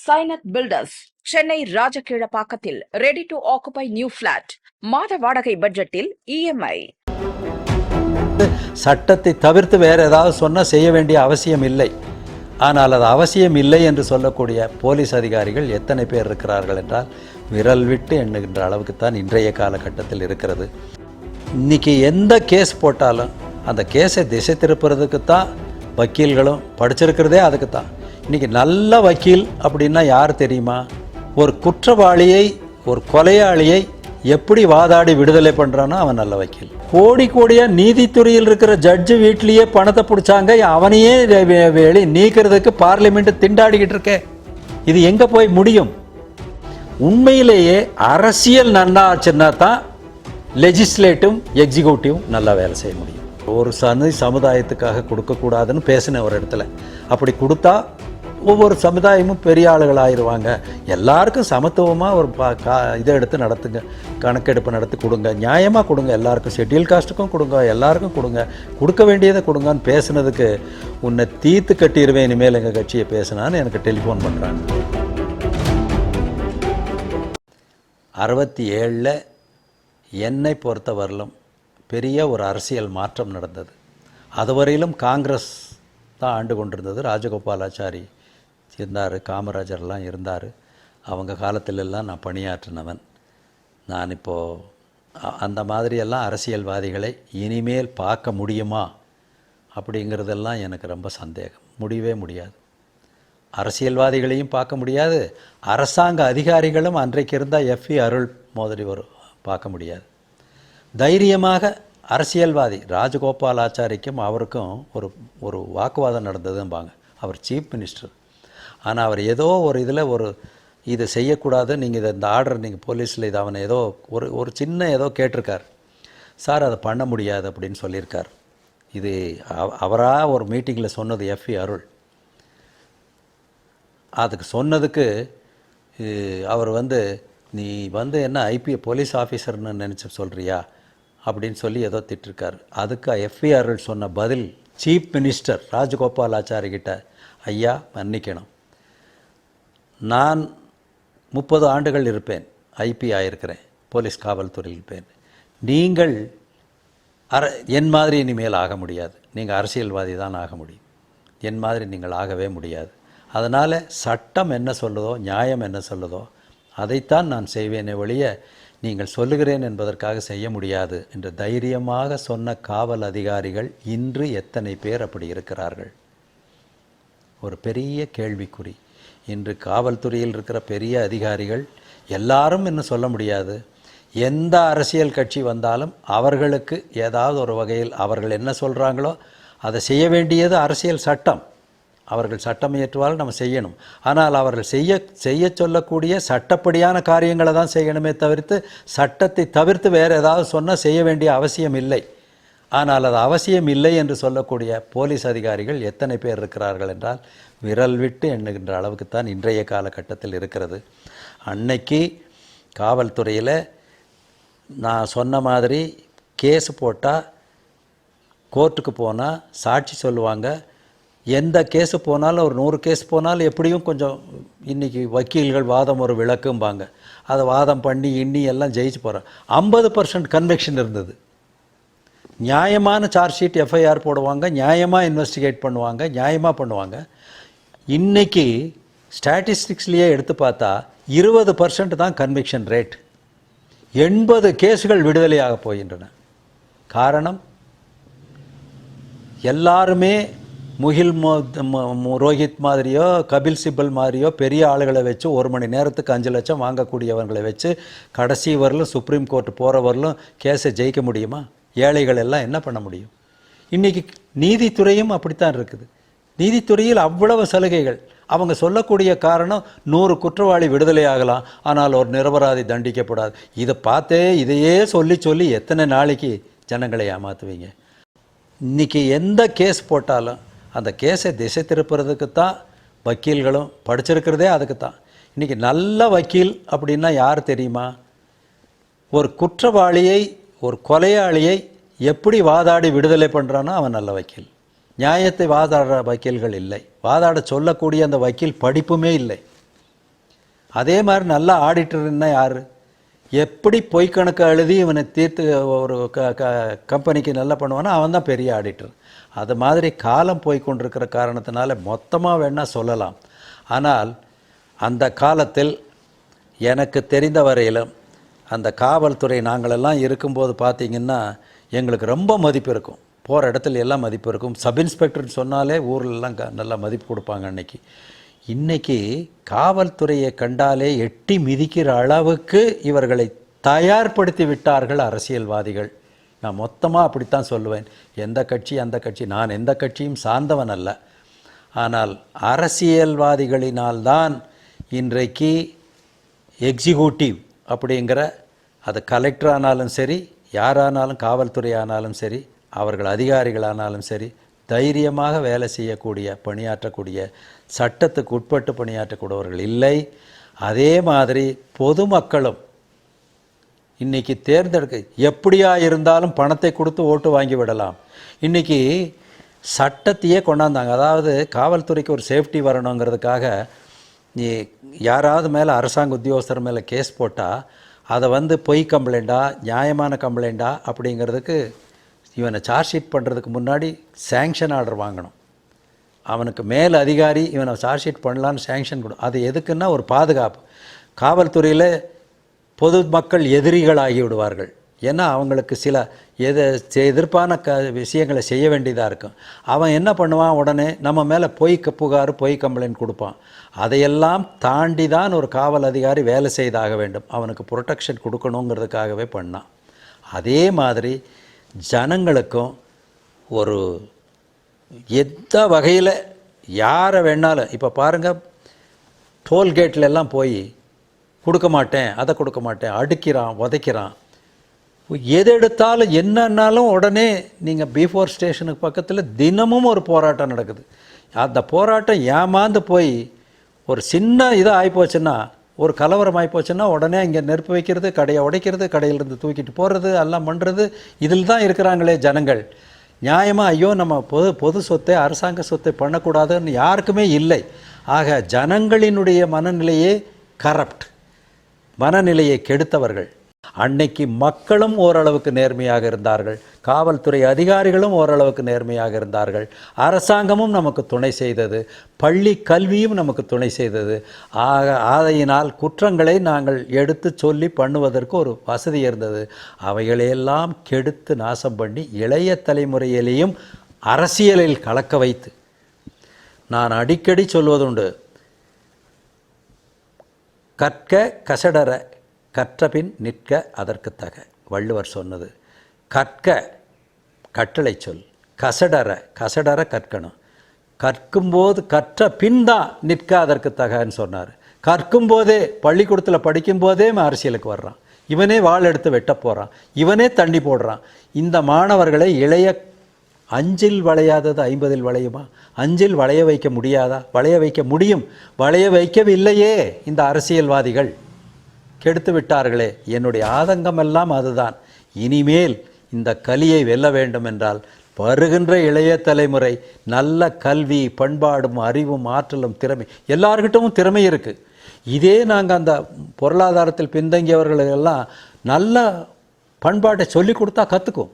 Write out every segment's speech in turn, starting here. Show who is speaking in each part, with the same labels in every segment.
Speaker 1: Sainath builders Chennai ராஜகீழப்பாக்கத்தில் ready to occupy new flat மாத வாடகை பட்ஜெட்டில் இஎம்ஐ.
Speaker 2: சட்டத்தை தவிர்த்து வேற ஏதாவது சொன்னால் செய்ய வேண்டிய அவசியம் இல்லை. ஆனால் அது அவசியம் இல்லை என்று சொல்லக்கூடிய போலீஸ் அதிகாரிகள் எத்தனை பேர் இருக்கிறார்கள் என்றால் விரல் விட்டு எண்ணுகின்ற அளவுக்கு தான் இன்றைய காலகட்டத்தில் இருக்கிறது. இன்றைக்கி எந்த கேஸ் போட்டாலும் அந்த கேஸை திசை திருப்புறதுக்கு தான் வக்கீல்களும் படிச்சிருக்கிறதே அதுக்கு தான். இன்றைக்கி நல்ல வக்கீல் அப்படின்னா யார் தெரியுமா? ஒரு குற்றவாளியை, ஒரு கொலையாளியை எப்படி வாதாடி விடுதலை பண்ணுறானோ அவன் நல்ல வக்கீல். கோடி கோடியாக நீதித்துறையில் இருக்கிற ஜட்ஜு வீட்லேயே பணத்தை பிடிச்சாங்க, அவனையே நீக்கிறதுக்கு பார்லிமெண்ட் திண்டாடிக்கிட்டு இருக்கே. இது எங்கே போய் முடியும்? உண்மையிலேயே அரசியல் நன்னா ஆச்சுன்னா தான் லெஜிஸ்லேட்டிவ் எக்ஸிக்யூட்டிவ் நல்லா வேலை செய்ய முடியும். ஒரு சமுதாயத்துக்காக கொடுக்கக்கூடாதுன்னு பேசினேன் ஒரு இடத்துல. அப்படி கொடுத்தா ஒவ்வொரு சமுதாயமும் பெரிய ஆளுகள் ஆயிடுவாங்க. எல்லாருக்கும் சமத்துவமாக ஒரு இதை எடுத்து நடத்துங்க, கணக்கெடுப்பு நடத்தி கொடுங்க, நியாயமாக கொடுங்க, எல்லாருக்கும் ஷெட்யூல் காஸ்ட்டுக்கும் கொடுங்க, எல்லாருக்கும் கொடுங்க, கொடுக்க வேண்டியதை கொடுங்கன்னு பேசுனதுக்கு உன்னை தீர்த்து கட்டிடுவேன் இனிமேல் எங்கள் கட்சியை பேசினான்னு எனக்கு டெலிஃபோன் பண்ணுறாங்க. 67 என்னை பொறுத்த வரலும் பெரிய ஒரு அரசியல் மாற்றம் நடந்தது. அதுவரையிலும் காங்கிரஸ் தான் ஆண்டு கொண்டிருந்தது. ராஜகோபாலாச்சாரி இருந்தார், காமராஜர்லாம் இருந்தார். அவங்க காலத்திலெல்லாம் நான் பணியாற்றினவன். நான் இப்போது அந்த மாதிரியெல்லாம் அரசியல்வாதிகளை இனிமேல் பார்க்க முடியுமா அப்படிங்கிறதெல்லாம் எனக்கு ரொம்ப சந்தேகம். முடியவே முடியாது. அரசியல்வாதிகளையும் பார்க்க முடியாது, அரசாங்க அதிகாரிகளும் அன்றைக்கு இருந்தால் எஃப்இ அருள் மோதலி பார்க்க முடியாது. தைரியமாக அரசியல்வாதி ராஜகோபாலாச்சாரிக்கும் அவருக்கும் ஒரு வாக்குவாதம் நடந்ததும்பாங்க. அவர் சீஃப் மினிஸ்டர். ஆனால் அவர் ஏதோ ஒரு இதில் இதை செய்யக்கூடாது, நீங்கள் இந்த ஆர்டர் நீங்கள் போலீஸில் இது அவனை ஏதோ ஒரு சின்ன ஏதோ கேட்டிருக்கார். சார் அதை பண்ண முடியாது அப்படின்னு சொல்லியிருக்கார். இது அவராக ஒரு மீட்டிங்கில் சொன்னது எஃப்இ அருள். அதுக்கு சொன்னதுக்கு அவர் நீ என்ன போலீஸ் ஆஃபீஸர்னு நினச்சி சொல்கிறியா அப்படின்னு சொல்லி ஏதோ திட்டிருக்கார். அதுக்கு எஃப்இ அருள் சொன்ன பதில் சீஃப் மினிஸ்டர் ராஜகோபாலாச்சாரி கிட்ட, ஐயா மன்னிக்கணும், நான் 30 ஆண்டுகள் இருப்பேன், ஐபி ஆகிருக்கிறேன், போலீஸ் காவல்துறையில் இருப்பேன், நீங்கள் என் மாதிரி இனிமேல் ஆக முடியாது, நீங்கள் அரசியல்வாதி தான் ஆக முடியும், என் மாதிரி நீங்கள் ஆகவே முடியாது. அதனால் சட்டம் என்ன சொல்லுதோ, நியாயம் என்ன சொல்லுதோ அதைத்தான் நான் செய்வேனே ஒழிய நீங்கள் சொல்லுகிறேன் என்பதற்காக செய்ய முடியாது என்று தைரியமாக சொன்ன காவல் அதிகாரிகள் இன்று எத்தனை பேர் அப்படி இருக்கிறார்கள்? ஒரு பெரிய கேள்விக்குறி. இன்று காவல்துறையில் இருக்கிற பெரிய அதிகாரிகள் எல்லாரும் இன்னும் சொல்ல முடியாது. எந்த அரசியல் கட்சி வந்தாலும் அவர்களுக்கு ஏதாவது ஒரு வகையில் அவர்கள் என்ன சொல்கிறாங்களோ அதை செய்ய வேண்டியது அரசியல் சட்டம். அவர்கள் சட்டம் இயற்றுவால் நம்ம செய்யணும். ஆனால் அவர்கள் செய்ய சொல்லக்கூடிய சட்டப்படியான காரியங்களை தான் செய்யணுமே தவிர்த்து சட்டத்தை தவிர்த்து வேறு ஏதாவது சொன்னால் செய்ய வேண்டிய அவசியம் இல்லை. ஆனால் அது அவசியம் இல்லை என்று சொல்லக்கூடிய போலீஸ் அதிகாரிகள் எத்தனை பேர் இருக்கிறார்கள் என்றால் விரல் விட்டு எண்ணுகின்ற அளவுக்கு தான் இன்றைய காலகட்டத்தில் இருக்கிறது. அன்னைக்கு காவல்துறையில் நான் சொன்ன மாதிரி கேஸ் போட்டால் கோர்ட்டுக்கு போனால் சாட்சி சொல்லுவாங்க. எந்த கேஸு போனாலும் ஒரு 100 கேஸ் போனாலும் எப்படியும் கொஞ்சம் இன்றைக்கி வக்கீல்கள் வாதம் ஒரு விளக்கும்பாங்க. அதை வாதம் பண்ணி எல்லாம் ஜெயிச்சு போகிறேன். 50% கன்வெக்ஷன் இருந்தது. நியாயமான சார்ஜ் ஷீட் எஃப்ஐஆர் போடுவாங்க, நியாயமாக இன்வெஸ்டிகேட் பண்ணுவாங்க, நியாயமாக பண்ணுவாங்க. இன்றைக்கி ஸ்டாட்டிஸ்டிக்ஸ்லேயே எடுத்து பார்த்தா 20% தான் கன்விக்ஷன் ரேட். 80 கேஸுகள் விடுதலையாக போகின்றன. காரணம், எல்லாருமே முகில் ரோஹித் மாதிரியோ கபில் சிபல் மாதிரியோ பெரிய ஆளுகளை வச்சு 1 மணி நேரத்துக்கு 5 லட்சம் வாங்கக்கூடியவர்களை வச்சு கடைசி வரலும் சுப்ரீம் கோர்ட் போகிறவர்களும் கேஸை ஜெயிக்க முடியுமா? ஏழைகள் எல்லாம் என்ன பண்ண முடியும்? இன்றைக்கி நீதித்துறையும் அப்படித்தான் இருக்குது. நீதித்துறையில் அவ்வளவு சலுகைகள். அவங்க சொல்லக்கூடிய காரணம் 100 குற்றவாளி விடுதலை ஆகலாம், ஆனால் ஒரு நிரபராதி தண்டிக்கப்படாது. இதை பார்த்தே இதையே சொல்லி எத்தனை நாளைக்கு ஜனங்களை ஏமாற்றுவீங்க? இன்றைக்கி எந்த கேஸ் போட்டாலும் அந்த கேஸை திசை திருப்புறதுக்கு தான் வக்கீல்களும் படிச்சிருக்கிறதே அதுக்கு தான். இன்றைக்கி நல்ல வக்கீல் அப்படின்னா யார் தெரியுமா? ஒரு குற்றவாளியை, ஒரு கொலையாளியை எப்படி வாதாடி விடுதலை பண்ணுறானோ அவன் நல்ல வக்கீல். நியாயத்தை வாதாடுற வக்கீல்கள் இல்லை. வாதாட சொல்லக்கூடிய அந்த வக்கீல் படிப்புமே இல்லை. அதே மாதிரி நல்ல ஆடிட்டர்னா யார்? எப்படி பொய் கணக்கு எழுதி இவனை தீர்த்து ஒரு கம்பெனிக்கு நல்லா பண்ணுவானோ அவன் தான் பெரிய ஆடிட்டர். அது மாதிரி காலம் போய் கொண்டிருக்கிற காரணத்தினால மொத்தமாக வேணால் சொல்லலாம். ஆனால் அந்த காலத்தில் எனக்கு தெரிந்த வரையிலும் அந்த காவல்துறை நாங்களெல்லாம் இருக்கும்போது பார்த்திங்கன்னா எங்களுக்கு ரொம்ப மதிப்பு இருக்கும். போகிற இடத்துல எல்லாம் மதிப்பு இருக்கும். சப் இன்ஸ்பெக்டர்னு சொன்னாலே ஊர்லெலாம் நல்லா மதிப்பு கொடுப்பாங்க. இன்றைக்கி காவல்துறையை கண்டாலே எட்டி மிதிக்கிற அளவுக்கு இவர்களை தயார்படுத்தி விட்டார்கள் அரசியல்வாதிகள். நான் மொத்தமாக அப்படித்தான் சொல்லுவேன். எந்த கட்சி அந்த கட்சி, நான் எந்த கட்சியும் சார்ந்தவன் அல்ல. ஆனால் அரசியல்வாதிகளினால்தான் இன்றைக்கு எக்ஸிக்யூட்டிவ் அப்படிங்கிற, அது கலெக்டர் ஆனாலும் சரி, யாரானாலும், காவல்துறை ஆனாலும் சரி, அவர்கள் அதிகாரிகளானாலும் சரி, தைரியமாக வேலை செய்யக்கூடிய, பணியாற்றக்கூடிய, சட்டத்துக்கு உட்பட்டு பணியாற்றக்கூடியவர்கள் இல்லை. அதே மாதிரி பொதுமக்களும் இன்றைக்கி தேர்ந்தெடுக்க எப்படியா இருந்தாலும் பணத்தை கொடுத்து ஓட்டு வாங்கி விடலாம். இன்றைக்கி சட்டத்தையே கொண்டாந்தாங்க. அதாவது காவல்துறைக்கு ஒரு சேஃப்டி வரணுங்கிறதுக்காக நீ யாராவது மேலே, அரசாங்க உத்தியோகஸ்தர் மேலே கேஸ் போட்டால் அதை பொய் கம்ப்ளைண்ட்டா நியாயமான கம்ப்ளைண்ட்டா அப்படிங்கிறதுக்கு இவனை சார்ஜ் ஷீட் பண்ணுறதுக்கு முன்னாடி சேங்ஷன் ஆர்டர் வாங்கணும். அவனுக்கு மேல் அதிகாரி இவனை சார்ஜ் ஷீட் பண்ணலான்னு சேங்ஷன் கொடு. அது எதுக்குன்னா ஒரு பாதுகாப்பு. காவல்துறையில் பொதுமக்கள் எதிரிகளாகி விடுவார்கள். ஏன்னா அவங்களுக்கு சில எதிர்ப்பான விஷயங்களை செய்ய வேண்டியதாக இருக்கும். அவன் என்ன பண்ணுவான், உடனே நம்ம மேலே பொய் புகார், பொய் கம்ப்ளைண்ட் கொடுப்பான். அதையெல்லாம் தாண்டி தான் ஒரு காவல் அதிகாரி வேலை செய்தாக வேண்டும். அவனுக்கு ப்ரொடெக்ஷன் கொடுக்கணுங்கிறதுக்காகவே பண்ணான். அதே மாதிரி ஜனங்களுக்கும் ஒரு எந்த வகையில் யாரை வேணாலும், இப்போ பாருங்கள், டோல்கேட்லெல்லாம் போய் கொடுக்க மாட்டேன், அதை கொடுக்க மாட்டேன், அடுக்கிறான், உதைக்கிறான். எது எடுத்தாலும் என்னன்னாலும் உடனே நீங்கள் B4 ஸ்டேஷனுக்கு பக்கத்தில் தினமும் ஒரு போராட்டம் நடக்குது. அந்த போராட்டம் ஏமாந்து போய் ஒரு சின்ன இதாக ஆகிப்போச்சுன்னா, ஒரு கலவரம் ஆகிப்போச்சுன்னா உடனே இங்கே நெருப்பு வைக்கிறது, கடையை உடைக்கிறது, கடையிலேருந்து தூக்கிட்டு போகிறது, எல்லாம் பண்ணுறது. இதில் தான் இருக்கிறாங்களே ஜனங்கள். நியாயமாக ஐயோ நம்ம பொது சொத்தை, அரசாங்க சொத்தை பண்ணக்கூடாதுன்னு யாருக்குமே இல்லை. ஆக ஜனங்களினுடைய மனநிலையே கரப்ட், மனநிலையை கெடுத்தவர்கள். அன்னைக்கு மக்களும் ஓரளவுக்கு நேர்மையாக இருந்தார்கள், காவல்துறை அதிகாரிகளும் ஓரளவுக்கு நேர்மையாக இருந்தார்கள், அரசாங்கமும் நமக்கு துணை செய்தது, பள்ளி கல்வியும் நமக்கு துணை செய்தது. ஆகையினால் குற்றங்களை நாங்கள் எடுத்து சொல்லி பண்ணுவதற்கு ஒரு வசதி இருந்தது. அவைகளையெல்லாம் கெடுத்து நாசம் பண்ணி இளைய தலைமுறையிலேயும் அரசியலில் கலக்க வைத்து, நான் அடிக்கடி சொல்வதுண்டு, கற்க கசடர கற்றபின் நிற்க அதற்கு தக. வள்ளுவர் சொன்னது. கற்க கட்டளை சொல், கசடர கற்கணும். கற்கும்போது கற்ற பின் தான் நிற்க அதற்கு தகன்னு சொன்னார். கற்கும்போதே, பள்ளிக்கூடத்தில் படிக்கும்போதே அரசியலுக்கு வர்றான், இவனே வாள் எடுத்து வெட்ட போகிறான், இவனே தண்ணி போடுறான். இந்த மாணவர்களை அஞ்சில் வளையாதது 50இல் வளையுமா? அஞ்சில் வளைய வைக்க முடியாதா? வளைய வைக்க முடியும். வளைய வைக்கவில்லையே இந்த அரசியல்வாதிகள், கெடுத்து விட்டார்களே. என்னுடைய ஆதங்கமெல்லாம் அதுதான். இனிமேல் இந்த கலியை வெல்ல வேண்டும் என்றால் வருகின்ற இளைய தலைமுறை நல்ல கல்வி, பண்பாடும், அறிவும், ஆற்றலும், திறமை, எல்லார்கிட்டவும் திறமை இருக்குது. இதே நாங்கள் அந்த பொருளாதாரத்தில் பின்தங்கியவர்களெல்லாம் நல்ல பண்பாட்டை சொல்லி கொடுத்தா கற்றுக்கும்.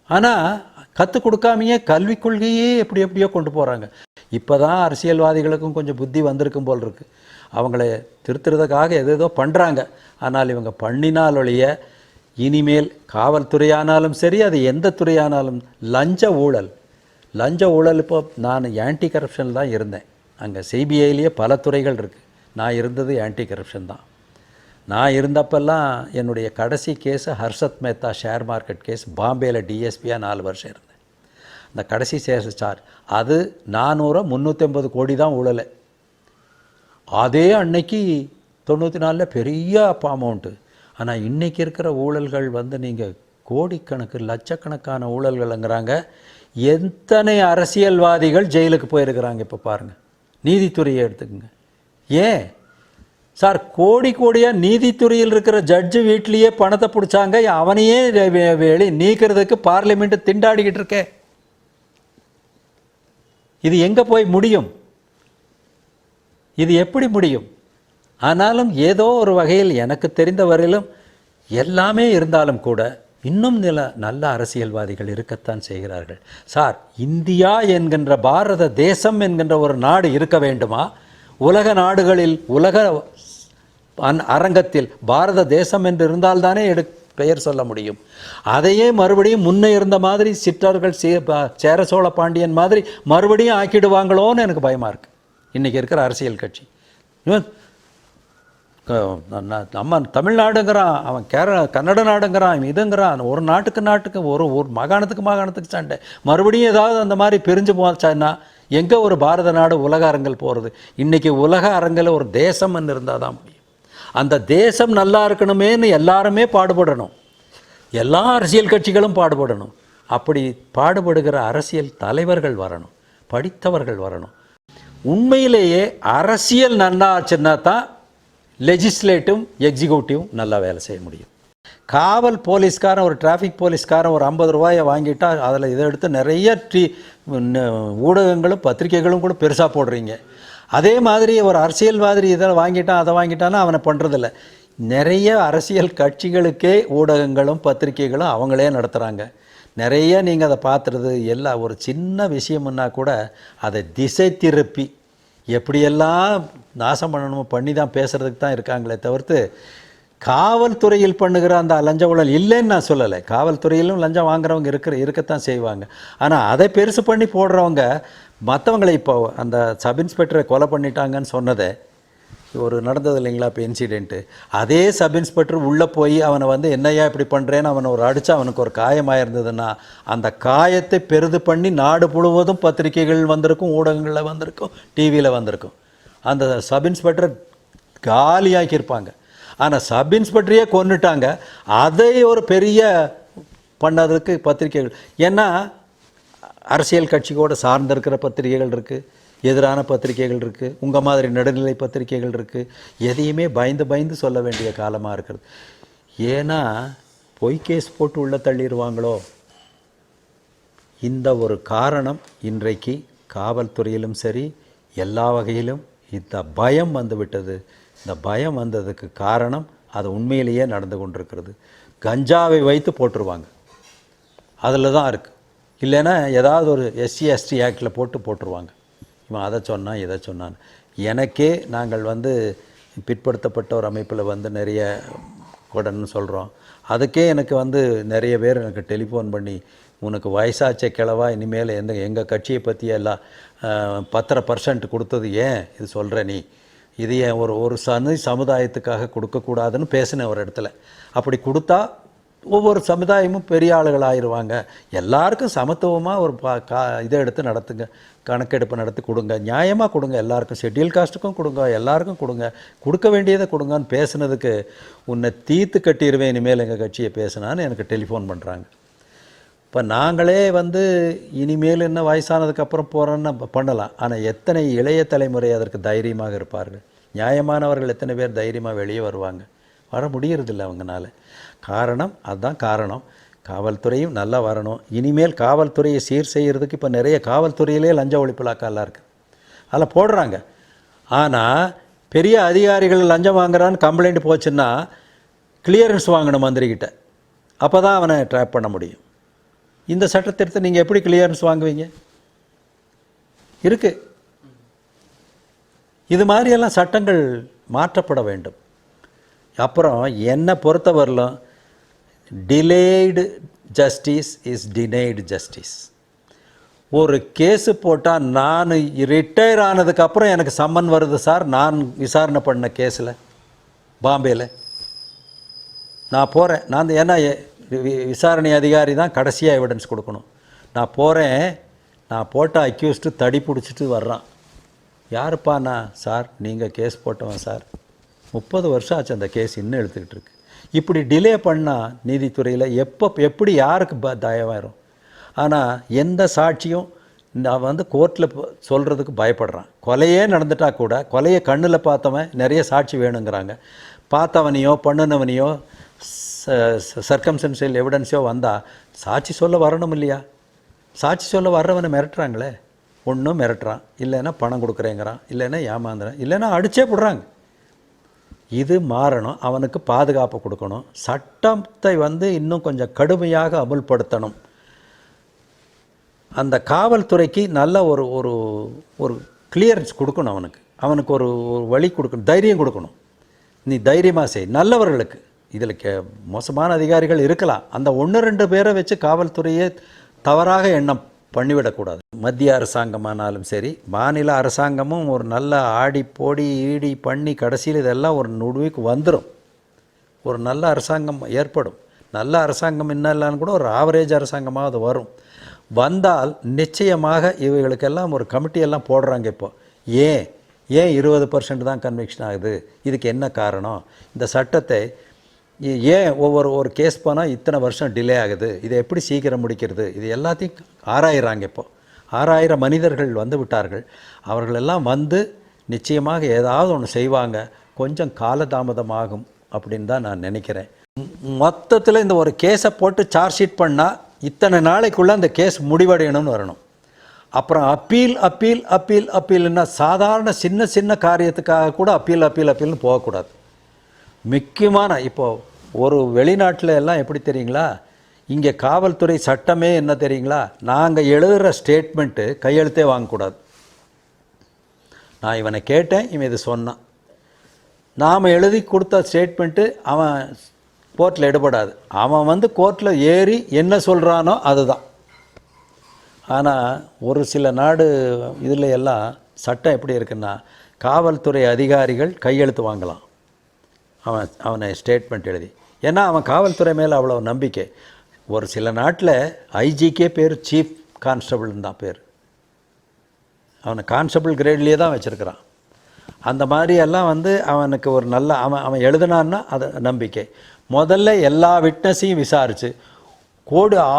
Speaker 2: ஆனால் கற்றுக் கொடுக்காமையே கல்விக் கொள்கையே எப்படியோ கொண்டு போகிறாங்க. இப்போ தான் அரசியல்வாதிகளுக்கும் கொஞ்சம் புத்தி வந்திருக்கும் போல் இருக்குது. அவங்கள திருத்துறதுக்காக ஏதேதோ பண்ணுறாங்க. ஆனால் இவங்க பண்ணினால் ஒழிய இனிமேல் காவல்துறையானாலும் சரி, அது எந்த துறையானாலும் லஞ்ச ஊழல். இப்போ நான் ஆன்டி கரப்ஷன் தான் இருந்தேன். அங்கே சிபிஐலேயே பல துறைகள் இருக்குது. நான் இருந்தது ஆன்டி கரப்ஷன் தான். நான் இருந்தப்பெல்லாம் என்னுடைய கடைசி case Harshad Mehta share market case. பாம்பேயில் டிஎஸ்பியாக 4 வருஷம் இருந்தேன். அந்த கடைசி சார்ஜ் அது 400-350 கோடி தான் ஊழல். அதே அன்னைக்கு 94 பெரிய அமௌண்ட்டு. ஆனால் இன்றைக்கி இருக்கிற ஊழல்கள் நீங்கள் கோடிக்கணக்கு, லட்சக்கணக்கான ஊழல்கள்ங்கிறாங்க. எத்தனை அரசியல்வாதிகள் ஜெயிலுக்கு போயிருக்கிறாங்க இப்போ பாருங்கள். நீதித்துறையை எடுத்துக்கோங்க. ஏன் சார் கோடியாக நீதித்துறையில் இருக்கிற ஜட்ஜு வீட்லேயே பணத்தை பிடிச்சாங்க, அவனையே நீக்கிறதுக்கு பார்லிமெண்ட்டு திண்டாடிக்கிட்டு இருக்கே. இது எங்கே போய் முடியும்? இது எப்படி முடியும்? ஆனாலும் ஏதோ ஒரு வகையில் எனக்கு தெரிந்த வரையிலும் எல்லாமே இருந்தாலும் கூட இன்னும் நல்ல அரசியல்வாதிகள் இருக்கத்தான் செய்கிறார்கள். சார், இந்தியா என்கின்ற பாரத தேசம் என்கின்ற ஒரு நாடு இருக்க வேண்டுமா? உலக நாடுகளில் உலக அரங்கத்தில் பாரத தேசம் என்று இருந்தால்தானே பெயர் சொல்ல முடியும். அதையே மறுபடியும் முன்னே இருந்த மாதிரி சிற்றர்கள் சேர சோழ பாண்டியன் மாதிரி மறுபடியும் ஆக்கிடுவாங்களோன்னு எனக்கு பயமாக இருக்குது இன்றைக்கி இருக்கிற அரசியல் கட்சி. நம்ம தமிழ்நாடுங்கிறான், அவன் கன்னட நாடுங்கிறான், இதுங்கிறான், ஒரு நாட்டுக்கு ஒரு மாகாணத்துக்கு சண்டை. மறுபடியும் ஏதாவது அந்த மாதிரி பிரிஞ்சு போச்சான்னா எங்கே ஒரு பாரத நாடு உலக அரங்கில் போகிறது? இன்றைக்கி உலக அரங்கில் ஒரு தேசம்னு இருந்தால் தான் முடியும். அந்த தேசம் நல்லா இருக்கணுமேன்னு எல்லாருமே பாடுபடணும், எல்லா அரசியல் கட்சிகளும் பாடுபடணும். அப்படி பாடுபடுகிற அரசியல் தலைவர்கள் வரணும், படித்தவர்கள் வரணும். உண்மையிலேயே அரசியல் நல்லா ஆச்சுன்னா தான் லெஜிஸ்லேட்டிவ் எக்ஸிக்யூட்டிவ் நல்லா வேலை செய்ய முடியும். காவல் போலீஸ்காரன், ஒரு டிராஃபிக் போலீஸ்காரன் ஒரு 50 ரூபாயை வாங்கிட்டா அதில் இதை எடுத்து நிறைய ஊடகங்களும் பத்திரிகைகளும் கூட பெருசாக போடுறீங்க. அதே மாதிரி ஒரு அரசியல்வாதி இதை வாங்கிட்டான் அதை வாங்கிட்டான்னா அவனை பண்ணுறதில்ல. நிறைய அரசியல் கட்சிகளுக்கே ஊடகங்களும் பத்திரிகைகளும் அவங்களே நடத்துகிறாங்க. நிறைய நீங்கள் அதை பார்த்துறது எல்லா ஒரு சின்ன விஷயம்னா கூட அதை திசை திருப்பி எப்படியெல்லாம் நாசம் பண்ணணுமோ பண்ணி தான் பேசுகிறதுக்கு தான் இருக்காங்களே தவிர்த்து காவல்துறையில் பண்ணுகிற அந்த லஞ்ச ஊழல் இல்லைன்னு நான் சொல்லலை. காவல்துறையிலும் லஞ்சம் வாங்குறவங்க இருக்கத்தான் செய்வாங்க. ஆனால் அதை பெருசு பண்ணி போடுறவங்க மற்றவங்களை இப்போ அந்த சப் இன்ஸ்பெக்டரை கொலை பண்ணிட்டாங்கன்னு சொன்னதை ஒரு நடந்தது இல்லைங்களா இப்போ இன்சிடெண்ட்டு, அதே சப் இன்ஸ்பெக்டர் உள்ளே போய் அவனை என்னையா இப்படி பண்ணுறேன்னு அவனை அடித்தா அவனுக்கு ஒரு காயமாக இருந்ததுன்னா அந்த காயத்தை பெரிது பண்ணி நாடு முழுவதும் பத்திரிகைகள் வந்திருக்கும், ஊடகங்களில் வந்திருக்கும், டிவியில் வந்திருக்கும். அந்த சப் இன்ஸ்பெக்டர் காலியாக்கியிருப்பாங்க. ஆனால் சப் இன்ஸ்பெக்டரையே கொன்னுட்டாங்க. அதை ஒரு பெரிய பண்ணதுக்கு பத்திரிகைகள், ஏன்னா அரசியல் கட்சியோடு சார்ந்திருக்கிற பத்திரிகைகள் இருக்குது, எதிரான பத்திரிகைகள் இருக்குது, உங்கள் மாதிரி நடுநிலை பத்திரிகைகள் இருக்குது. எதையுமே பயந்து சொல்ல வேண்டிய காலமாக இருக்கிறது. ஏன்னா பொய் கேஸ் போட்டு உள்ளே தள்ளிடுவாங்களோ இந்த ஒரு காரணம் இன்றைக்கு காவல்துறையிலும் சரி எல்லா வகையிலும் இந்த பயம் வந்து விட்டது. இந்த பயம் வந்ததுக்கு காரணம் அது உண்மையிலேயே நடந்து கொண்டிருக்கிறது. கஞ்சாவை வைத்து போட்டுருவாங்க, அதில் தான் இருக்குது. இல்லைன்னா ஏதாவது ஒரு SC ST ஆக்டில் போட்டுருவாங்க. இவன் அதை சொன்னான் இதை சொன்னான். எனக்கே நாங்கள் பிற்படுத்தப்பட்ட ஒரு அமைப்பில் நிறைய கூடன்னு சொல்கிறோம். அதுக்கே எனக்கு நிறைய பேர் எனக்கு டெலிஃபோன் பண்ணி உனக்கு வயசாச்சே கிழவா, இனிமேல் எங்கள் கட்சியை பற்றி எல்லாம் 10% கொடுத்தது ஏன் இது சொல்கிற நீ, இது ஏன் ஒரு சமுதாயத்துக்காக கொடுக்கக்கூடாதுன்னு பேசினேன் ஒரு இடத்துல. அப்படி கொடுத்தா ஒவ்வொரு சமுதாயமும் பெரிய ஆளுகள் ஆயிடுவாங்க. எல்லாருக்கும் சமத்துவமாக ஒரு இதை எடுத்து நடத்துங்க, கணக்கெடுப்பு நடத்தி கொடுங்க, நியாயமாக கொடுங்க, எல்லாருக்கும் ஷெட்யூல் காஸ்ட்டுக்கும் கொடுங்க, எல்லாருக்கும் கொடுங்க, கொடுக்க வேண்டியதை கொடுங்கன்னு பேசுனதுக்கு உன்னை தீர்த்து கட்டிடுவேன் இனிமேல் எங்கள் கட்சியை பேசினான்னு எனக்கு டெலிஃபோன் பண்ணுறாங்க. இப்போ நாங்களே இனிமேல் என்ன வயசானதுக்கப்புறம் போகிறோன்னு பண்ணலாம். ஆனால் எத்தனை இளைய தலைமுறை அதற்கு தைரியமாக இருப்பார்கள்? நியாயமானவர்கள் எத்தனை பேர் தைரியமாக வெளியே வருவாங்க? வர முடியறதில்லை அவங்கனால. காரணம் அதுதான் காரணம். காவல்துறையும் நல்லா வரணும். இனிமேல் காவல்துறையை சீர் செய்கிறதுக்கு இப்போ நிறைய காவல்துறையிலே லஞ்ச ஒழிப்பு இலாக்காலாம் இருக்குது, அதில் போடுறாங்க. ஆனால் பெரிய அதிகாரிகள் லஞ்சம் வாங்குறான்னு கம்ப்ளைண்ட் போச்சுன்னா கிளியரன்ஸ் வாங்கணும் மந்திரிக்கிட்ட, அப்போ தான் அவனை ட்ராப் பண்ண முடியும். இந்த சட்டத்திட்டத்தை நீங்கள் எப்படி கிளியரன்ஸ் வாங்குவீங்க? இருக்குது. இது மாதிரியெல்லாம் சட்டங்கள் மாற்றப்பட வேண்டும். அப்புறம் என்னை பொறுத்தவரையிலும் டிலேய்டு ஜஸ்டிஸ் இஸ் டினைடு ஜஸ்டிஸ். ஒரு கேஸு போட்டால் நான் ரிட்டையர் ஆனதுக்கப்புறம் எனக்கு சம்மன் வருது சார், நான் விசாரணை பண்ண கேஸில் பாம்பேயில் நான் போகிறேன். நான் ஏன்னா விசாரணை அதிகாரி தான் கடைசியாக எவிடன்ஸ் கொடுக்கணும். நான் போகிறேன், நான் போட்ட அக்யூஸ்டு தடி பிடிச்சிட்டு வர்றான். யாருப்பா நான்? சார் நீங்கள் கேஸ் போட்டவன் சார், 30 வருஷம் ஆச்சு அந்த கேஸ் இன்னும் எடுத்துக்கிட்டு இருக்கு. இப்படி டிலே பண்ணால் நீதித்துறையில் எப்படி யாருக்கு தயவாயிரும்? ஆனால் எந்த சாட்சியும் நான் கோர்ட்டில் சொல்கிறதுக்கு பயப்படுறான். கொலையே நடந்துட்டால் கூட கொலையை கண்ணில் பார்த்தவன் நிறைய சாட்சி வேணுங்கிறாங்க. பார்த்தவனையோ பண்ணினவனையோ சர்க்கம்ஸ்டன்ஷியல் எவிடன்ஸோ வந்தால் சாட்சி சொல்ல வரணும் இல்லையா? சாட்சி சொல்ல வர்றவனை மிரட்டுறாங்களே. ஒன்றும் மிரட்டுறான், இல்லைன்னா பணம் கொடுக்குறேங்கிறான், இல்லைன்னா ஏமாந்துறான், இல்லைன்னா அடிச்சே போடுறாங்க. இது மாறணும். அவனுக்கு பாதுகாப்பு கொடுக்கணும். சட்டத்தை இன்னும் கொஞ்சம் கடுமையாக அமுல்படுத்தணும். அந்த காவல்துறைக்கு நல்ல ஒரு ஒரு ஒரு கிளியரன்ஸ் கொடுக்கணும். அவனுக்கு ஒரு வழி கொடுக்கணும், தைரியம் கொடுக்கணும். நீ தைரியமாக செய். நல்லவர்களுக்கு இதில் மோசமான அதிகாரிகள் இருக்கலாம். அந்த 1-2 பேரை வச்சு காவல்துறையை தவறாக எண்ணம் பண்ணிவிடக்கூடாது. மத்திய அரசாங்கமானாலும் சரி, மாநில அரசாங்கமும் ஒரு நல்ல ஆடி போடி ஈடி பண்ணி கடைசியில் இதெல்லாம் ஒரு முடிவுக்கு வந்துடும். ஒரு நல்ல அரசாங்கம் ஏற்படும். நல்ல அரசாங்கம் இல்லைன்னு கூட ஒரு ஆவரேஜ் அரசாங்கமாக அது வரும். வந்தால் நிச்சயமாக இவைகளுக்கெல்லாம் ஒரு கமிட்டியெல்லாம் போடுறாங்க. இப்போது ஏன் 20% தான் கன்விக்ஷன் ஆகுது, இதுக்கு என்ன காரணம், இந்த சட்டத்தை ஏன் ஒரு கேஸ் போனால் இத்தனை வருஷம் டிலே ஆகுது, இதை எப்படி சீக்கிரம் முடிக்கிறது, இது எல்லாத்தையும் ஆராயிறாங்க. இப்போது 6000 மனிதர்கள் வந்து விட்டார்கள். அவர்களெல்லாம் நிச்சயமாக ஏதாவது ஒன்று செய்வாங்க. கொஞ்சம் காலதாமதமாகும் அப்படின்னு தான் நான் நினைக்கிறேன். மொத்தத்தில் இந்த ஒரு கேஸை போட்டு சார்ஜ் ஷீட் பண்ணால் இத்தனை நாளைக்குள்ளே அந்த கேஸ் முடிவடையணும்னு வரணும். அப்புறம் அப்பீல்னா சாதாரண சின்ன காரியத்துக்காக கூட அப்பீல்னு போகக்கூடாது. முக்கியமான இப்போது ஒரு வெளிநாட்டில் எல்லாம் எப்படி தெரியுங்களா, இங்கே காவல்துறை சட்டமே என்ன தெரியுங்களா, நாங்கள் எழுதுகிற ஸ்டேட்மெண்ட்டு கையெழுத்தே வாங்கக்கூடாது. நான் இவனை கேட்டேன், இவன் இது சொன்னான், நாம் எழுதி கொடுத்த ஸ்டேட்மெண்ட்டு அவன் கோர்ட்டில் எடுபடாது. அவன் கோர்ட்டில் ஏறி என்ன சொல்கிறானோ அதுதான். ஆனால் ஒரு சில நாடு இதில் எல்லாம் சட்டம் எப்படி இருக்குன்னா, காவல்துறை அதிகாரிகள் கையெழுத்து வாங்கலாம் அவனை ஸ்டேட்மெண்ட் எழுதி. ஏன்னா அவன் காவல்துறை மேலே அவ்வளோ நம்பிக்கை. ஒரு சில நாட்டில் ஐஜிக்கே பேர் சீஃப் கான்ஸ்டபிள்னு தான் பேர். அவனை கான்ஸ்டபிள் கிரேட்லேயே தான் வச்சுருக்கிறான். அந்த மாதிரி எல்லாம் அவனுக்கு ஒரு நல்ல அவன் எழுதுனான்னா அது நம்பிக்கை. முதல்ல எல்லா விட்னஸையும் விசாரித்து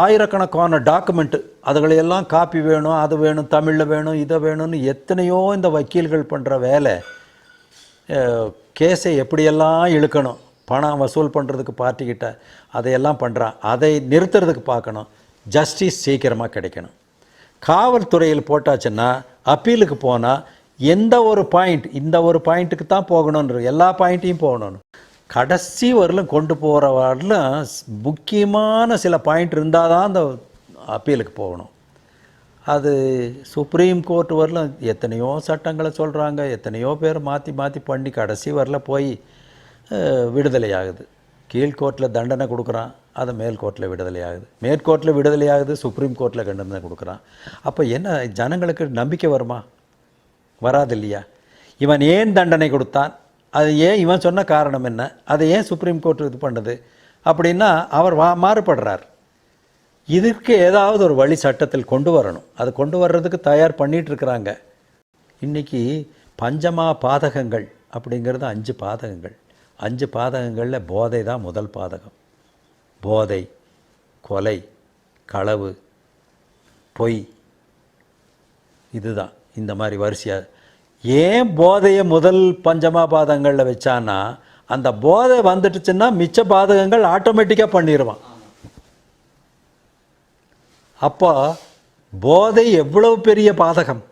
Speaker 2: ஆயிரக்கணக்கான டாக்குமெண்ட்டு அதுகளையெல்லாம் காப்பி வேணும், அது வேணும், தமிழில் வேணும், இதை வேணும்னு எத்தனையோ இந்த வக்கீல்கள் பண்ணுற வேலை. கேஸை எப்படியெல்லாம் இழுக்கணும், பணம் வசூல் பண்ணுறதுக்கு பார்ட்டிக்கிட்ட அதையெல்லாம் பண்ணுறான். அதை நிறுத்துறதுக்கு பார்க்கணும். ஜஸ்டிஸ் சீக்கிரமாக கிடைக்கணும். காவல்துறையில் போட்டாச்சுன்னா அப்பீலுக்கு போனால் எந்த ஒரு பாயிண்ட், இந்த ஒரு பாயிண்ட்டுக்கு தான் போகணுன்ற எல்லா பாயிண்ட்டையும் போகணும். கடைசி வரலும் கொண்டு போகிற வரலும் முக்கியமான சில பாயிண்ட் இருந்தால் தான் அந்த அப்பீலுக்கு போகணும். அது சுப்ரீம் கோர்ட் வரலும் எத்தனையோ சட்டங்களை சொல்கிறாங்க, எத்தனையோ பேர் மாற்றி பண்ணி கடைசி வரல போய் விடுதலையாகுது. கீழ்கோர்ட்டில் தண்டனை கொடுக்குறான், அதை மேல் கோர்ட்டில் விடுதலையாகுது, மேற்கோர்ட்டில் விடுதலையாகுது, சுப்ரீம் கோர்ட்டில் தண்டனை கொடுக்குறான். அப்போ என்ன ஜனங்களுக்கு நம்பிக்கை வருமா? வராது இல்லையா? இவன் ஏன் தண்டனை கொடுத்தான், அது ஏன், இவன் சொன்ன காரணம் என்ன, அதை ஏன் சுப்ரீம் கோர்ட் இது பண்ணுது அப்படின்னா அவர் மாறுபடுறார். இதற்கு ஏதாவது ஒரு வழி சட்டத்தில் கொண்டு வரணும். அது கொண்டு வர்றதுக்கு தயார் பண்ணிகிட்ருக்குறாங்க. இன்றைக்கி பஞ்சமா பாதகங்கள் அப்படிங்கிறது 5 பாதகங்கள். 5 பாதகங்களில் போதை தான் முதல் பாதகம். போதை, கொலை, களவு, பொய், இதுதான் இந்த மாதிரி வரிசையாக. ஏன் போதையை முதல் பஞ்சமா பாதகங்களில் வச்சான்னா, அந்த போதை வந்துட்டுச்சுன்னா மிச்ச பாதகங்கள் ஆட்டோமேட்டிக்காக பண்ணிடுவான். அப்போ போதை எவ்வளவு பெரிய பாதகம்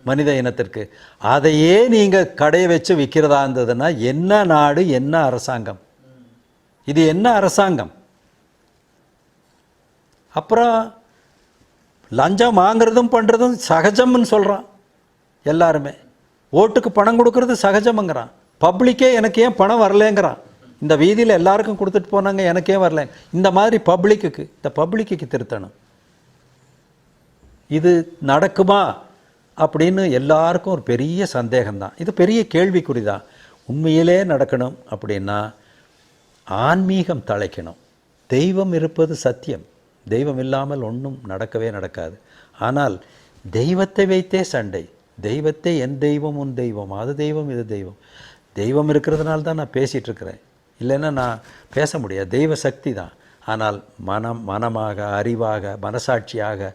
Speaker 2: மனித இனத்திற்கு. அதையே நீங்கள் கடையை வச்சு விற்கிறதா இருந்ததுன்னா என்ன நாடு, என்ன அரசாங்கம்? இது என்ன அரசாங்கம்? அப்புறம் லஞ்சம் வாங்கிறதும் பண்ணுறதும் சகஜம்னு சொல்கிறான் எல்லாருமே. ஓட்டுக்கு பணம் கொடுக்கறது சகஜம்ங்கிறான். பப்ளிக்கே எனக்கு ஏன் பணம் வரலேங்கிறான். இந்த வீதியில் எல்லாருக்கும் கொடுத்துட்டு போனாங்க, எனக்கே வரல. இந்த மாதிரி பப்ளிக்கு திருத்தணும். இது நடக்குமா அப்படின்னு எல்லாருக்கும் ஒரு பெரிய சந்தேகம்தான். இது பெரிய கேள்விக்குறி தான். உண்மையிலே நடக்கணும் அப்படின்னா ஆன்மீகம் தழைக்கணும். தெய்வம் இருப்பது சத்தியம். தெய்வம் இல்லாமல் ஒன்றும் நடக்கவே நடக்காது. ஆனால் தெய்வத்தை வைத்தே சண்டை. தெய்வத்தை என் தெய்வம் உன் தெய்வம், அது தெய்வம் இது தெய்வம். தெய்வம் இருக்கிறதுனால தான் நான் பேசிகிட்ருக்கிறேன், இல்லைன்னா நான் பேச முடியாது. தெய்வ சக்தி தான். ஆனால் மனமாக, அறிவாக, மனசாட்சியாக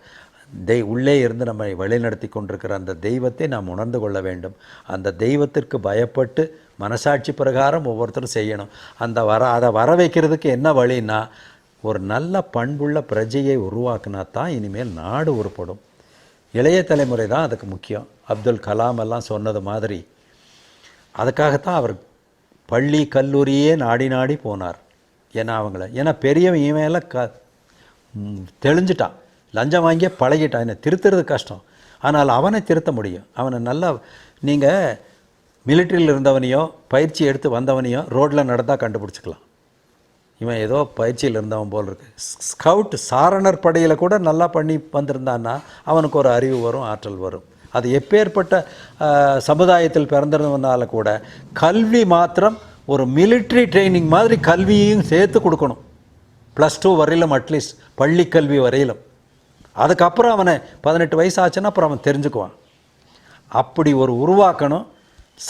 Speaker 2: உள்ளே இருந்து நம்மை வழிநடத்தி கொண்டிருக்கிற அந்த தெய்வத்தை நாம் உணர்ந்து கொள்ள வேண்டும். அந்த தெய்வத்திற்கு பயப்பட்டு மனசாட்சி பிரகாரம் ஒவ்வொருத்தரும் செய்யணும். அதை வர வைக்கிறதுக்கு என்ன வழின்னா, ஒரு நல்ல பண்புள்ள பிரஜையை உருவாக்குனா தான் இனிமேல் நாடு உருப்படும். இளைய தலைமுறை தான் அதுக்கு முக்கியம். அப்துல் கலாம் எல்லாம் சொன்னது மாதிரி அதுக்காகத்தான் அவர் பள்ளி கல்லூரியே நாடி நாடி போனார். ஏன்னா பெரியவன் இவன் எல்லாம் தெளிஞ்சிட்டான், லஞ்சம் வாங்கியே பழகிட்டான், என்னை திருத்துறது கஷ்டம். ஆனால் அவனை திருத்த முடியும். அவனை நல்லா நீங்கள் மிலிட்ரியில் இருந்தவனையோ பயிற்சி எடுத்து வந்தவனையோ ரோட்டில் நடந்தால் கண்டுபிடிச்சிக்கலாம். இவன் ஏதோ பயிற்சியில் இருந்தவன் போல் இருக்கு. ஸ்கவுட் சாரணர் படையில் கூட நல்லா பண்ணி வந்திருந்தான்னா அவனுக்கு ஒரு அறிவு வரும், ஆற்றல் வரும். அது எப்பேற்பட்ட சமுதாயத்தில் பிறந்திருந்தவனால கூட கல்வி மாத்திரம் ஒரு மிலிட்ரி ட்ரைனிங் மாதிரி கல்வியையும் சேர்த்து கொடுக்கணும். +2 வரையிலும், அட்லீஸ்ட் பள்ளி கல்வி வரையிலும். அதுக்கப்புறம் அவனை 18 வயசு ஆச்சுன்னா அப்புறம் அவன் தெரிஞ்சுக்குவான். அப்படி ஒரு உருவாக்கணும்.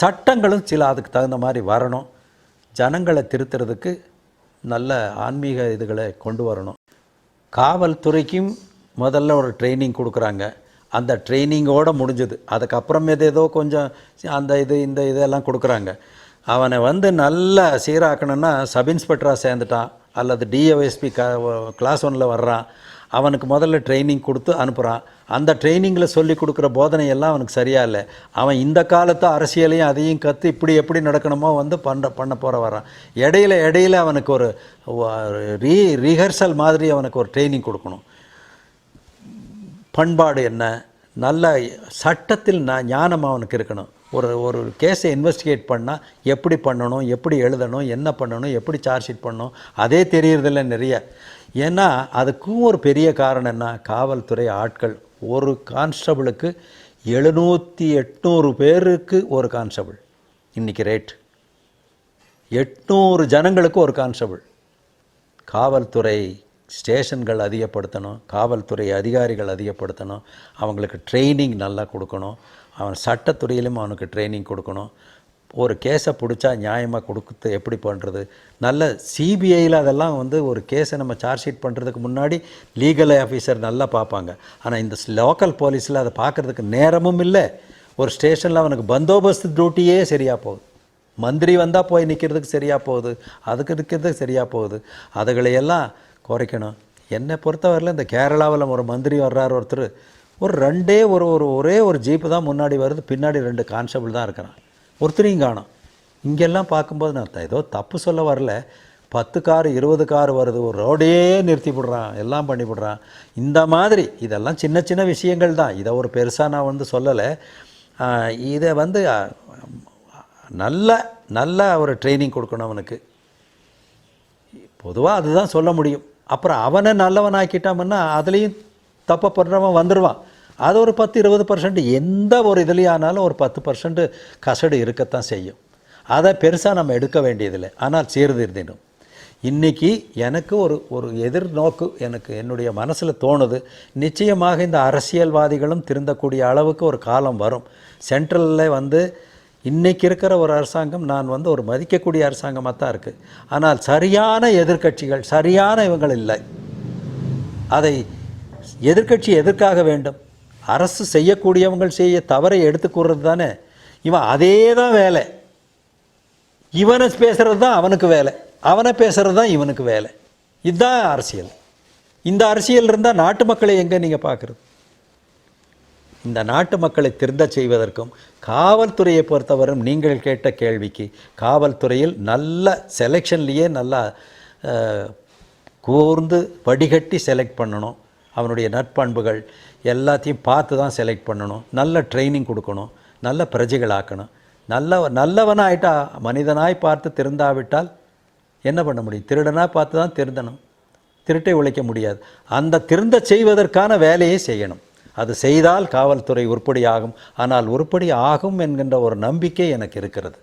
Speaker 2: சட்டங்களும் சில அதுக்கு தகுந்த மாதிரி வரணும். ஜனங்களை திருத்துறதுக்கு நல்ல ஆன்மீக இதுகளை கொண்டு வரணும். காவல்துறைக்கும் முதல்ல ஒரு ட்ரைனிங் கொடுக்குறாங்க. அந்த ட்ரைனிங்கோடு முடிஞ்சது. அதுக்கப்புறம் ஏதோ கொஞ்சம் அந்த இந்த இதெல்லாம் கொடுக்குறாங்க. அவனை நல்லா சீராக்கணுன்னா சப் இன்ஸ்பெக்டராக சேர்ந்துட்டான் அல்லது டிஓஎஸ்பி கிளாஸ் 1 வர்றான். அவனுக்கு முதல்ல ட்ரைனிங் கொடுத்து அனுப்புகிறான். அந்த ட்ரைனிங்கில் சொல்லி கொடுக்குற போதனையெல்லாம் அவனுக்கு சரியாக இல்லை. அவன் இந்த காலத்து அரசியலையும் அதையும் கற்று இப்படி எப்படி நடக்கணுமோ பண்ண போகிற வரான். இடையில அவனுக்கு ஒரு ரிஹர்சல் மாதிரி அவனுக்கு ஒரு ட்ரைனிங் கொடுக்கணும். பண்பாடு என்ன, நல்ல சட்டத்தில் ஞானம் அவனுக்கு இருக்கணும். ஒரு கேஸை இன்வெஸ்டிகேட் பண்ணால் எப்படி பண்ணணும், எப்படி எழுதணும், என்ன பண்ணணும், எப்படி சார்ஜ் ஷீட் பண்ணணும், அதே தெரியறதில்ல நிறைய. ஏன்னா அதுக்கும் ஒரு பெரிய காரணம் என்ன, காவல்துறை ஆட்கள். ஒரு கான்ஸ்டபிளுக்கு 700-800 பேருக்கு ஒரு கான்ஸ்டபிள். இன்றைக்கி ரேட் 800 ஜனங்களுக்கு ஒரு கான்ஸ்டபிள். காவல்துறை ஸ்டேஷன்கள் அதிகப்படுத்தணும், காவல்துறை அதிகாரிகள் அதிகப்படுத்தணும், அவங்களுக்கு ட்ரைனிங் நல்லா கொடுக்கணும். அவன் சட்டத்துறையிலும் அவனுக்கு ட்ரைனிங் கொடுக்கணும். ஒரு கேஸை பிடிச்சா நியாயமாக கொடுத்து எப்படி பண்ணுறது, நல்ல சிபிஐயில் அதெல்லாம் ஒரு கேஸை நம்ம சார்ஜ் ஷீட் பண்ணுறதுக்கு முன்னாடி லீகல் ஆஃபீஸர் நல்லா பார்ப்பாங்க. ஆனால் இந்த லோக்கல் போலீஸில் அதை பார்க்குறதுக்கு நேரமும் இல்லை. ஒரு ஸ்டேஷனில் அவனுக்கு பந்தோபஸ்து டியூட்டியே சரியாக போகுது. மந்திரி வந்தால் போய் நிற்கிறதுக்கு சரியாக போகுது, அதுக்கு நிற்கிறதுக்கு சரியாக போகுது. அதுகளையெல்லாம் குறைக்கணும். என்னை பொறுத்தவரையில் இந்த கேரளாவில் ஒரு மந்திரி வர்றார் ஒருத்தர், ஒரே ஒரு ஜீப்பு தான் முன்னாடி வருது, பின்னாடி 2 கான்ஸ்டபிள் தான் இருக்கிறான், ஒருத்தரையும் காணும். இங்கெல்லாம் பார்க்கும்போது நான் ஏதோ தப்பு சொல்ல வரல, 10 கார் 20 கார் வருது, ஒரு ரோடே நிறுத்தி விடுறான், எல்லாம் பண்ணி விடுறான். இந்த மாதிரி இதெல்லாம் சின்ன சின்ன விஷயங்கள் தான். இதை ஒரு பெருசாக நான் சொல்லலை. இதை நல்ல ஒரு ட்ரைனிங் கொடுக்கணும் அவனுக்கு. பொதுவாக அதுதான் சொல்ல முடியும். அப்புறம் அவனை நல்லவனாக்கிட்டாமன்னா அதுலேயும் தப்பை பண்ணுறவன் வந்துடுவான். அது ஒரு 10-20% எந்த ஒரு இதுலேயும் ஆனாலும் ஒரு 10% கசடு இருக்கத்தான் செய்யும். அதை பெருசாக நம்ம எடுக்க வேண்டியதில்லை. ஆனால் சீர்திருத்திடும். இன்றைக்கி எனக்கு ஒரு எதிர்நோக்கு என்னுடைய மனசில் தோணுது. நிச்சயமாக இந்த அரசியல்வாதிகளும் திருந்தக்கூடிய அளவுக்கு ஒரு காலம் வரும். சென்ட்ரலில் இன்றைக்கி இருக்கிற ஒரு அரசாங்கம் நான் ஒரு மதிக்கக்கூடிய அரசாங்கமாக தான் இருக்குது. ஆனால் சரியான எதிர்க்கட்சிகள், சரியான இவங்கள் இல்லை. அதை எதிர்க்கட்சி எதற்காக வேண்டும்? அரசு செய்யக்கூடியவங்கள் செய்ய தவறை எடுத்துக்கூறது தானே. இவன் அதே தான் வேலை. இவனை பேசுகிறது தான் அவனுக்கு வேலை, அவனை பேசுகிறது தான் இவனுக்கு வேலை. இதுதான் அரசியல். இந்த அரசியல் இருந்தால் நாட்டு மக்களை எங்கே நீங்கள் பார்க்குறது? இந்த நாட்டு மக்களை திருந்த செய்வதற்கும் காவல்துறையை பொறுத்தவரை நீங்கள் கேட்ட கேள்விக்கு, காவல்துறையில் நல்ல செலெக்ஷன்லேயே நல்லா கூர்ந்து வடிகட்டி செலக்ட் பண்ணணும். அவனுடைய நற்பண்புகள் எல்லாத்தையும் பார்த்து தான் செலக்ட் பண்ணணும். நல்ல ட்ரைனிங் கொடுக்கணும், நல்ல பிரஜைகளாக்கணும். நல்லவனாயிட்டா மனிதனாய் பார்த்து திருந்தாவிட்டால் என்ன பண்ண முடியும்? திருடனாக பார்த்து தான் திருந்தணும், திருட்டை உழைக்க முடியாது. அந்த திருந்த செய்வதற்கான வேலையை செய்யணும். அது செய்தால் காவல்துறை உருப்படி ஆகும். ஆனால் உருப்படி ஆகும் என்கின்ற ஒரு நம்பிக்கை எனக்கு இருக்கிறது.